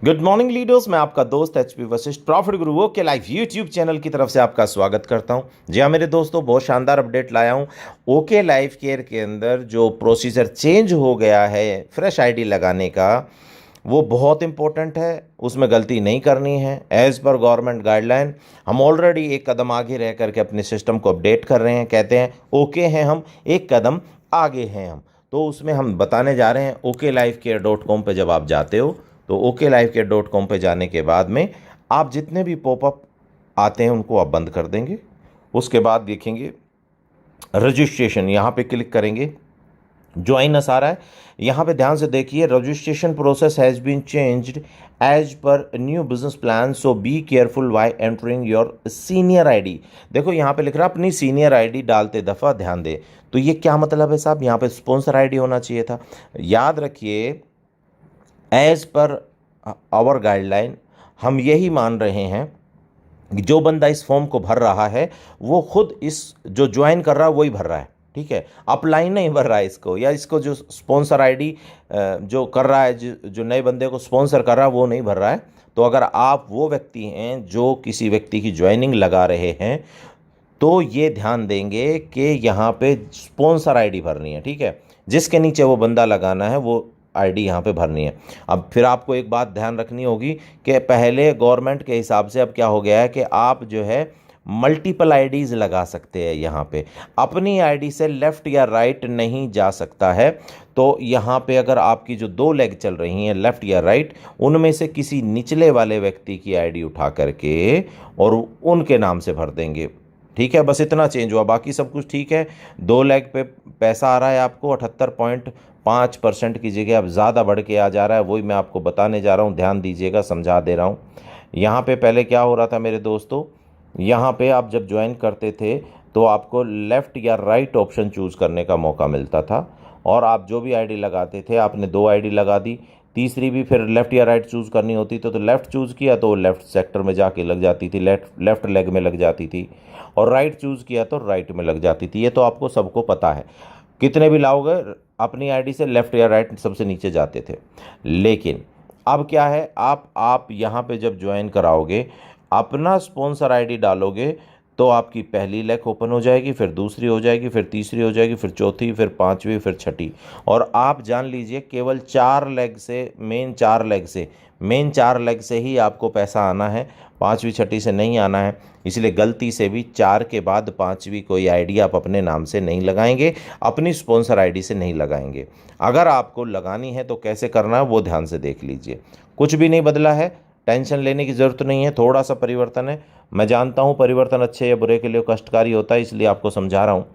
Good morning leaders, मैं आपका दोस्त एचपी वशिष्ठ प्रॉफिट गुरु ओके लाइफ यूट्यूब चैनल की तरफ से आपका स्वागत करता हूं। जी हाँ मेरे दोस्तों, बहुत शानदार अपडेट लाया हूं। ओके लाइफ केयर के अंदर जो प्रोसीजर चेंज हो गया है फ्रेश आईडी लगाने का, वो बहुत इंपॉर्टेंट है। उसमें गलती नहीं करनी है। एज पर गवर्नमेंट गाइडलाइन हम ऑलरेडी एक कदम आगे रह करके अपने सिस्टम को अपडेट कर रहे हैं। कहते हैं ओके हैं हम, एक कदम आगे हैं हम। तो उसमें हम बताने जा रहे हैं OKLifeCare.com पे जब आप जाते हो तो OKLifeCare.com पे जाने के बाद में आप जितने भी पॉपअप आते हैं उनको आप बंद कर देंगे। उसके बाद देखेंगे रजिस्ट्रेशन, यहाँ पे क्लिक करेंगे। ज्वाइन अस आ रहा है, यहाँ पे ध्यान से देखिए। Registration process has been changed as per new business plan, so be careful while entering your senior ID. देखो यहाँ पे लिख रहा है अपनी सीनियर आईडी डालते दफ़ा ध्यान दे। तो ये क्या मतलब है साहब? यहाँ पे स्पॉन्सर आईडी होना चाहिए था। याद रखिए, एज पर आवर गाइडलाइन हम यही मान रहे हैं कि जो बंदा इस फॉर्म को भर रहा है वो खुद इस जो ज्वाइन कर रहा है वही भर रहा है। ठीक है, अपलाइन नहीं भर रहा है इसको, या इसको जो स्पॉन्सर आईडी जो कर रहा है, जो नए बंदे को स्पॉन्सर कर रहा है वो नहीं भर रहा है। तो अगर आप वो व्यक्ति हैं जो किसी व्यक्ति की ज्वाइनिंग लगा रहे हैं तो ये ध्यान देंगे कि यहाँ पे स्पॉन्सर आईडी भरनी है। ठीक है, जिसके नीचे वो बंदा लगाना है वो आईडी यहाँ पे भरनी है। अब फिर आपको एक बात ध्यान रखनी होगी कि पहले गवर्नमेंट के हिसाब से अब क्या हो गया है कि आप जो है मल्टीपल आईडीज़ लगा सकते हैं। यहाँ पे अपनी आईडी से लेफ़्ट या राइट नहीं जा सकता है। तो यहाँ पे अगर आपकी जो दो लेग चल रही हैं लेफ़्ट या राइट, उनमें से किसी निचले वाले व्यक्ति की आईडी उठा करके और उनके नाम से भर देंगे। ठीक है, बस इतना चेंज हुआ, बाकी सब कुछ ठीक है। दो लेग पे पैसा आ रहा है आपको 78.5% की जगह अब ज़्यादा बढ़ के आ जा रहा है। वही मैं आपको बताने जा रहा हूँ, ध्यान दीजिएगा, समझा दे रहा हूँ। यहाँ पे पहले क्या हो रहा था मेरे दोस्तों, यहाँ पे आप जब ज्वाइन करते थे तो आपको लेफ़्ट या राइट ऑप्शन चूज़ करने का मौका मिलता था, और आप जो भी आईडी लगाते थे, आपने दो आईडी लगा दी, तीसरी भी फिर लेफ़्ट या राइट चूज़ करनी होती तो लेफ़्ट चूज़ किया तो लेफ़्ट सेक्टर में जाके लग जाती थी, लेफ़्ट लेग में लग जाती थी, और राइट चूज़ किया तो राइट में लग जाती थी। ये तो आपको सबको पता है। कितने भी लाओगे अपनी आईडी से लेफ़्ट या राइट सबसे नीचे जाते थे। लेकिन अब क्या है, आप यहाँ पे जब ज्वाइन कराओगे अपना स्पॉन्सर आईडी डालोगे तो आपकी पहली लेग ओपन हो जाएगी, फिर दूसरी हो जाएगी, फिर तीसरी हो जाएगी, फिर चौथी, फिर पांचवी, फिर छठी। और आप जान लीजिए केवल मेन चार लेग से ही आपको पैसा आना है, पांचवी छठी से नहीं आना है। इसलिए गलती से भी चार के बाद पांचवी कोई आईडी आप अपने नाम से नहीं लगाएंगे, अपनी स्पॉन्सर आईडी से नहीं लगाएंगे। अगर आपको लगानी है तो कैसे करना है वो ध्यान से देख लीजिए। कुछ भी नहीं बदला है, टेंशन लेने की ज़रूरत नहीं है। थोड़ा सा परिवर्तन है, मैं जानता हूँ परिवर्तन अच्छे या बुरे के लिए कष्टकारी होता है, इसलिए आपको समझा रहा हूँ।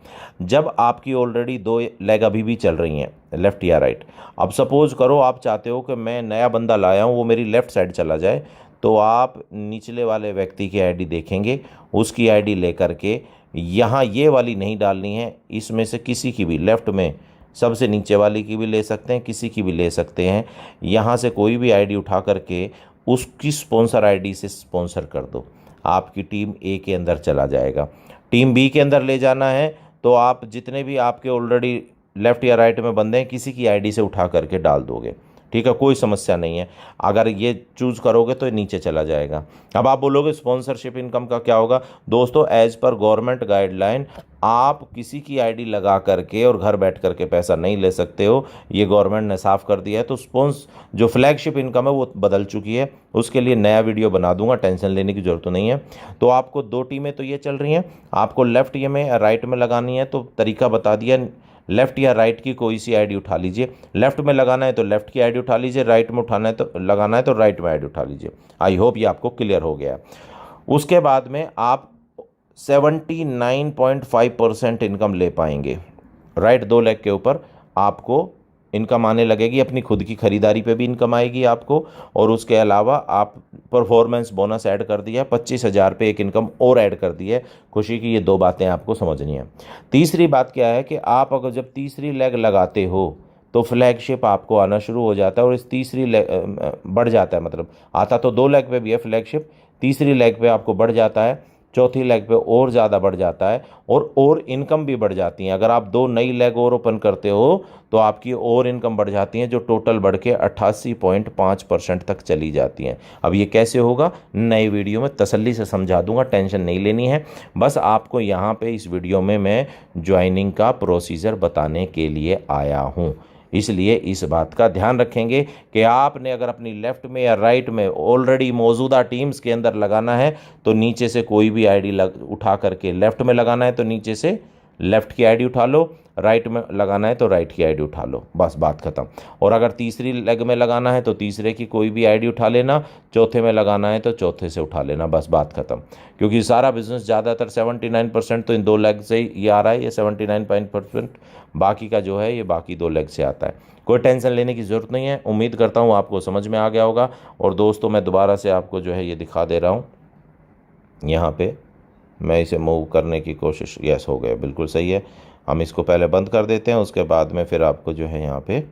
जब आपकी ऑलरेडी दो लेग अभी भी चल रही हैं लेफ़्ट या राइट, अब सपोज़ करो आप चाहते हो कि मैं नया बंदा लाया हूँ वो मेरी लेफ़्ट साइड चला जाए, तो आप निचले वाले व्यक्ति की आईडी देखेंगे, उसकी आईडी लेकर के यहाँ ये वाली नहीं डालनी है, इसमें से किसी की भी लेफ़्ट में सबसे नीचे वाली की भी ले सकते हैं, किसी की भी ले सकते हैं। यहाँ से कोई भी आईडी उठा करके उसकी स्पॉन्सर आईडी से स्पॉन्सर कर दो, आपकी टीम ए के अंदर चला जाएगा। टीम बी के अंदर ले जाना है तो आप जितने भी आपके ऑलरेडी लेफ़्ट या राइट में बंदे हैं किसी की आईडी से उठा करके डाल दोगे। ठीक है, कोई समस्या नहीं है। अगर ये चूज़ करोगे तो नीचे चला जाएगा। अब आप बोलोगे स्पॉन्सरशिप इनकम का क्या होगा? दोस्तों, एज पर गवर्नमेंट गाइडलाइन आप किसी की आईडी लगा करके और घर बैठ करके पैसा नहीं ले सकते हो, ये गवर्नमेंट ने साफ़ कर दिया है। तो जो फ्लैगशिप इनकम है वो बदल चुकी है, उसके लिए नया वीडियो बना दूंगा, टेंशन लेने की ज़रूरत नहीं है। तो आपको दो टीमें तो ये चल रही हैं, आपको लेफ़्ट ये में राइट में लगानी है तो तरीका बता दिया। लेफ़्ट या राइट की कोई सी आईडी उठा लीजिए, लेफ़्ट में लगाना है तो लेफ़्ट की आईडी उठा लीजिए, राइट में उठाना है तो लगाना है तो राइट में आईडी उठा लीजिए। आई होप ये आपको क्लियर हो गया है। उसके बाद में आप 79.5% इनकम ले पाएंगे। राइट दो लेग के ऊपर आपको इनकम आने लगेगी, अपनी खुद की खरीदारी पे भी इनकम आएगी आपको। और उसके अलावा आप परफॉर्मेंस बोनस ऐड कर दिया है, 25,000 पे एक इनकम और ऐड कर दी है। खुशी की ये दो बातें आपको समझनी है। तीसरी बात क्या है कि आप अगर जब तीसरी लेग लगाते हो तो फ्लैगशिप आपको आना शुरू हो जाता है, और इस तीसरी लेग बढ़ जाता है, मतलब आता तो दो लेग पे भी है फ्लैगशिप, तीसरी लेग पे आपको बढ़ जाता है। चौथी लेग पे और ज़्यादा बढ़ जाता है और इनकम भी बढ़ जाती है। अगर आप 2 नई लेग और ओपन करते हो तो आपकी और इनकम बढ़ जाती है, जो टोटल बढ़ के 88.5% तक चली जाती हैं। अब ये कैसे होगा, नई वीडियो में तसल्ली से समझा दूंगा, टेंशन नहीं लेनी है। बस आपको यहाँ पे इस वीडियो में मैं ज्वाइनिंग का प्रोसीजर बताने के लिए आया हूँ, इसलिए इस बात का ध्यान रखेंगे कि आपने अगर अपनी लेफ़्ट में या राइट में ऑलरेडी मौजूदा टीम्स के अंदर लगाना है तो नीचे से कोई भी आईडी उठा करके, लेफ़्ट में लगाना है तो नीचे से लेफ़्ट की आईडी उठा लो, राइट में लगाना है तो राइट की आईडी उठा लो, बस बात खत्म। और अगर तीसरी लेग में लगाना है तो तीसरे की कोई भी आईडी उठा लेना, चौथे में लगाना है तो चौथे से उठा लेना, बस बात खत्म। क्योंकि सारा बिजनेस ज़्यादातर 79% तो इन 2 लेग से ही ये आ रहा है, ये 79%, बाकी का जो है ये बाकी 2 लेग से आता है। कोई टेंशन लेने की ज़रूरत नहीं है। उम्मीद करता हूँ आपको समझ में आ गया होगा। और दोस्तों मैं दोबारा से आपको जो है ये दिखा दे रहा हूँ, यहाँ पे मैं इसे मूव करने की कोशिश, यस हो गया, बिल्कुल सही है। हम इसको पहले बंद कर देते हैं, उसके बाद में फिर आपको जो है यहाँ पे,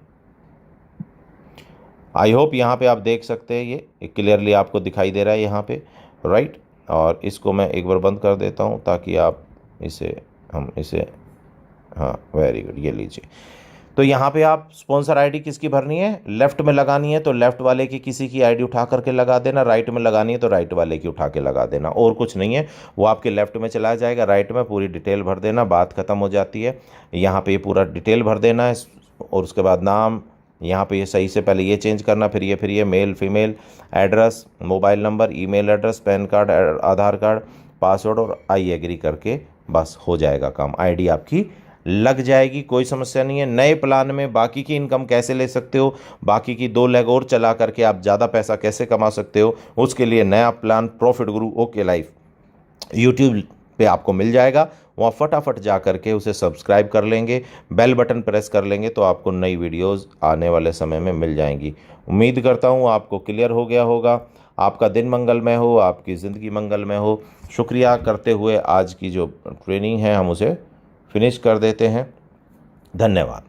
आई होप यहाँ पे आप देख सकते हैं ये क्लियरली आपको दिखाई दे रहा है यहाँ पे, राइट। और इसको मैं एक बार बंद कर देता हूँ ताकि आप इसे, हम इसे, हाँ वेरी गुड, ये लीजिए। तो यहाँ पे आप स्पॉन्सर आईडी किसकी भरनी है, लेफ्ट में लगानी है तो लेफ्ट वाले की किसी की आईडी उठा करके लगा देना, राइट में लगानी है तो राइट वाले की उठा के लगा देना, और कुछ नहीं है। वो आपके लेफ्ट में चला जाएगा, राइट में पूरी डिटेल भर देना, बात खत्म हो जाती है। यहाँ पे पूरा डिटेल भर देना है और उसके बाद नाम, यहाँ पे ये सही से पहले ये चेंज करना, फिर ये male female, address, mobile number, email address, PAN card, Aadhaar card, password और आई एग्री करके बस हो जाएगा काम, आईडी आपकी लग जाएगी, कोई समस्या नहीं है। नए प्लान में बाकी की इनकम कैसे ले सकते हो, बाकी की 2 लेग और चला करके आप ज़्यादा पैसा कैसे कमा सकते हो, उसके लिए नया प्लान प्रॉफिट गुरु ओके लाइफ यूट्यूब पे आपको मिल जाएगा। वहाँ फटाफट जा करके उसे सब्सक्राइब कर लेंगे, बेल बटन प्रेस कर लेंगे तो आपको नई वीडियोस आने वाले समय में मिल जाएंगी। उम्मीद करता हूँ आपको क्लियर हो गया होगा। आपका दिन मंगलमय हो, आपकी ज़िंदगी मंगलमय हो। शुक्रिया करते हुए आज की जो ट्रेनिंग है हम उसे फिनिश कर देते हैं। धन्यवाद।